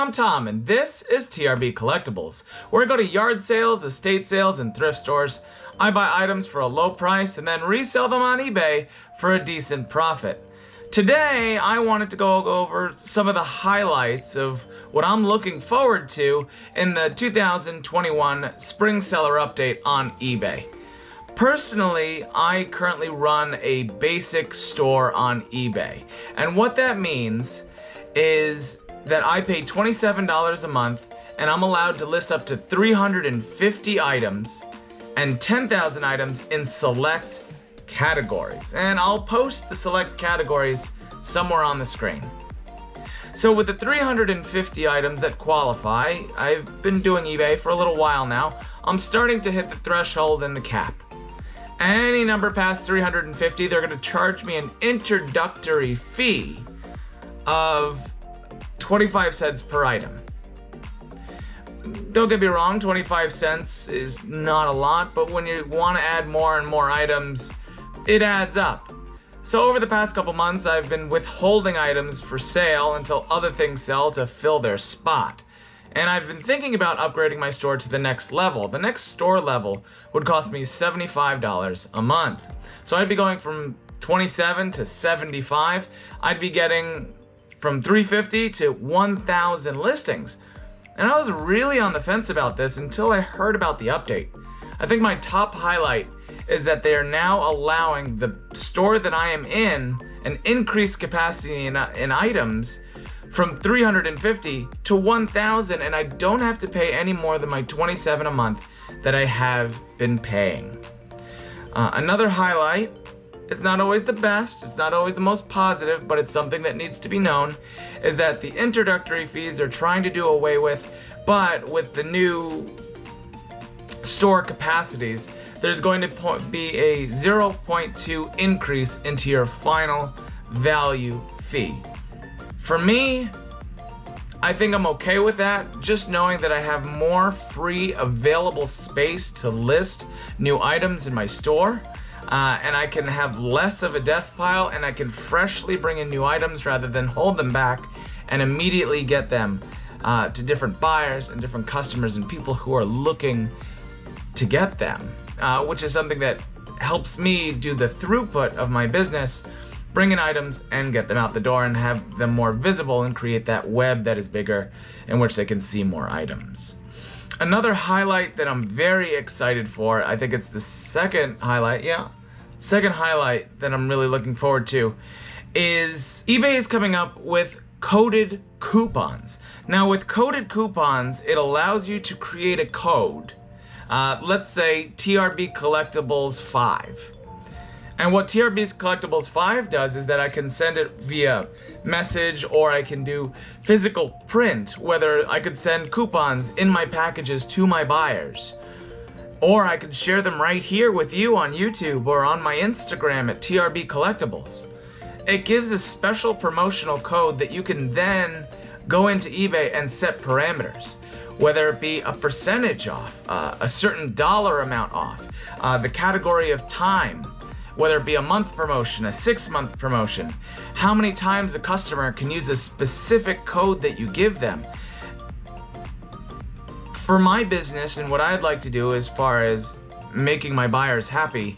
I'm Tom, and this is TRB Collectibles, where I go to yard sales, estate sales, and thrift stores. I buy items for a low price and then resell them on eBay for a decent profit. Today, I wanted to go over some of the highlights of what I'm looking forward to in the 2021 Spring Seller Update on eBay. Personally, I currently run a basic store on eBay, and what that means is that I pay $27 a month and I'm allowed to list up to 350 items and 10,000 items in select categories. And I'll post the select categories somewhere on the screen. So with the 350 items that qualify, I've been doing eBay for a little while now, I'm starting to hit the threshold and the cap. Any number past 350, they're going to charge me an introductory fee of 25 cents per item. Don't get me wrong, 25 cents is not a lot, but when you want to add more and more items, it adds up. So over the past couple months, I've been withholding items for sale until other things sell to fill their spot. And I've been thinking about upgrading my store to the next level. The next store level would cost me $75 a month. So I'd be going from 27 to 75. I'd be getting from 350 to 1,000 listings. And I was really on the fence about this until I heard about the update. I think my top highlight is that they are now allowing the store that I am in an increased capacity in items from 350 to 1,000, and I don't have to pay any more than my $27 a month that I have been paying. Another highlight, it's not always the best, it's not always the most positive, but it's something that needs to be known, is that the introductory fees they're trying to do away with, but with the new store capacities, there's going to be a 0.2 increase into your final value fee. For me, I think I'm okay with that, just knowing that I have more free available space to list new items in my store, and I can have less of a death pile, and I can freshly bring in new items rather than hold them back and immediately get them to different buyers and different customers and people who are looking to get them, which is something that helps me do the throughput of my business, bring in items and get them out the door and have them more visible and create that web that is bigger in which they can see more items. Another highlight that I'm very excited for, I think it's the second highlight that I'm really looking forward to, is eBay is coming up with coded coupons. Now with coded coupons, it allows you to create a code, let's say TRBCollectibles 5. And what TRBCollectibles 5 does is that I can send it via message, or I can do physical print, whether I could send coupons in my packages to my buyers. Or I could share them right here with you on YouTube or on my Instagram at TRBCollectibles. It gives a special promotional code that you can then go into eBay and set parameters, whether it be a percentage off, a certain dollar amount off, the category of time, whether it be a month promotion, a 6-month promotion, how many times a customer can use a specific code that you give them. For my business and what I'd like to do as far as making my buyers happy,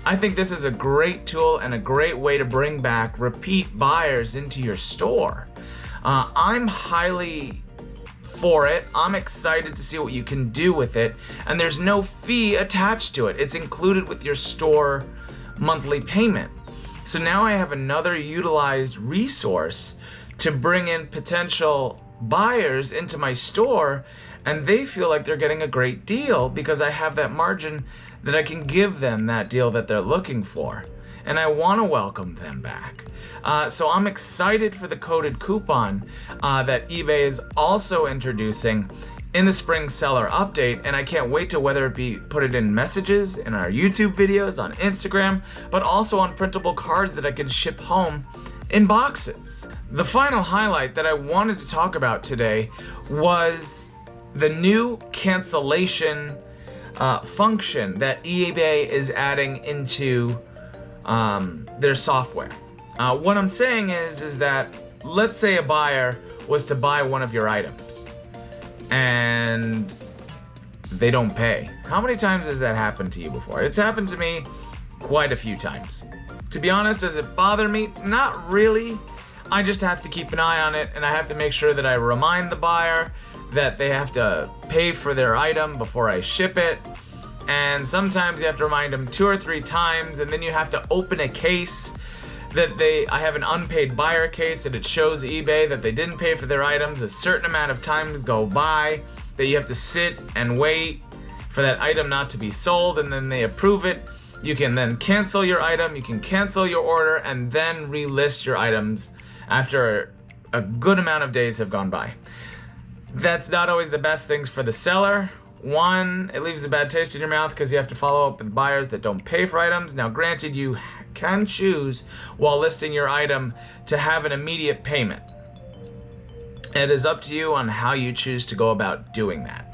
I think this is a great tool and a great way to bring back repeat buyers into your store. I'm highly for it. I'm excited to see what you can do with it, and there's no fee attached to it. It's included with your store monthly payment. So now I have another utilized resource to bring in potential buyers into my store, and they feel like they're getting a great deal because I have that margin that I can give them that deal that they're looking for, and I want to welcome them back. So I'm excited for the coded coupon that eBay is also introducing in the Spring Seller Update, and I can't wait to whether it be put it in messages, in our YouTube videos, on Instagram, but also on printable cards that I can ship home in boxes. The final highlight that I wanted to talk about today was the new cancellation function that eBay is adding into their software. What I'm saying is that let's say a buyer was to buy one of your items and they don't pay. How many times has that happened to you before? It's happened to me quite a few times. To be honest, does it bother me? Not really. I just have to keep an eye on it, and I have to make sure that I remind the buyer that they have to pay for their item before I ship it. And sometimes you have to remind them 2 or 3 times, and then you have to open a case that I have an unpaid buyer case, and it shows eBay that they didn't pay for their items. A certain amount of time go by that you have to sit and wait for that item not to be sold, and then they approve it. You can then cancel your item, you can cancel your order, and then relist your items after a good amount of days have gone by. That's not always the best things for the seller. One, it leaves a bad taste in your mouth because you have to follow up with buyers that don't pay for items. Now, granted, you can choose while listing your item to have an immediate payment. It is up to you on how you choose to go about doing that.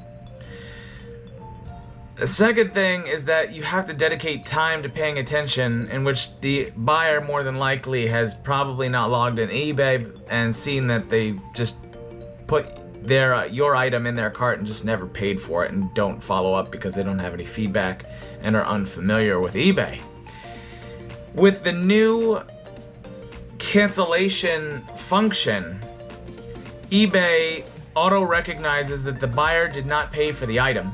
The second thing is that you have to dedicate time to paying attention, in which the buyer more than likely has probably not logged in eBay and seen that they just put your item in their cart and just never paid for it and don't follow up because they don't have any feedback and are unfamiliar with eBay. With the new cancellation function, eBay auto recognizes that the buyer did not pay for the item.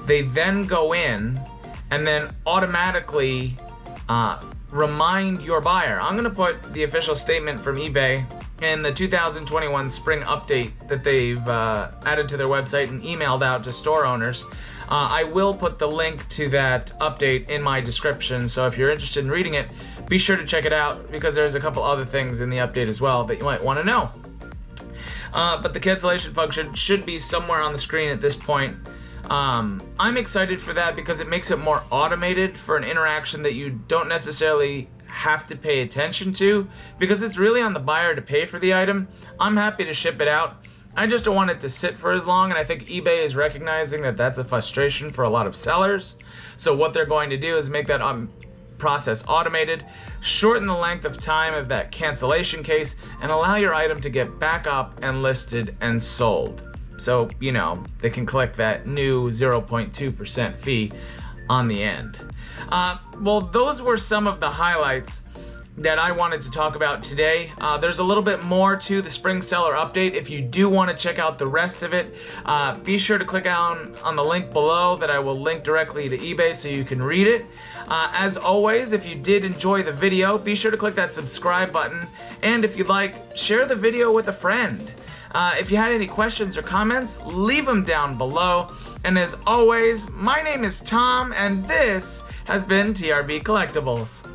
They then go in and then automatically remind your buyer. I'm going to put the official statement from eBay in the 2021 spring update that they've added to their website and emailed out to store owners. I will put the link to that update in my description, so if you're interested in reading it, be sure to check it out because there's a couple other things in the update as well that you might want to know. But the cancellation function should be somewhere on the screen at this point. I'm excited for that because it makes it more automated for an interaction that you don't necessarily have to pay attention to, because it's really on the buyer to pay for the item. I'm happy to ship it out. I just don't want it to sit for as long, and I think eBay is recognizing that that's a frustration for a lot of sellers. So what they're going to do is make that process automated, shorten the length of time of that cancellation case, and allow your item to get back up and listed and sold. So, you know, they can collect that new 0.2% fee on the end. Well, those were some of the highlights that I wanted to talk about today. There's a little bit more to the spring seller update. If you do want to check out the rest of it, be sure to click on the link below that I will link directly to eBay so you can read it. As always, if you did enjoy the video, be sure to click that subscribe button. And if you'd like, share the video with a friend. If you had any questions or comments, leave them down below. And as always, my name is Tom, and this has been TRB Collectibles.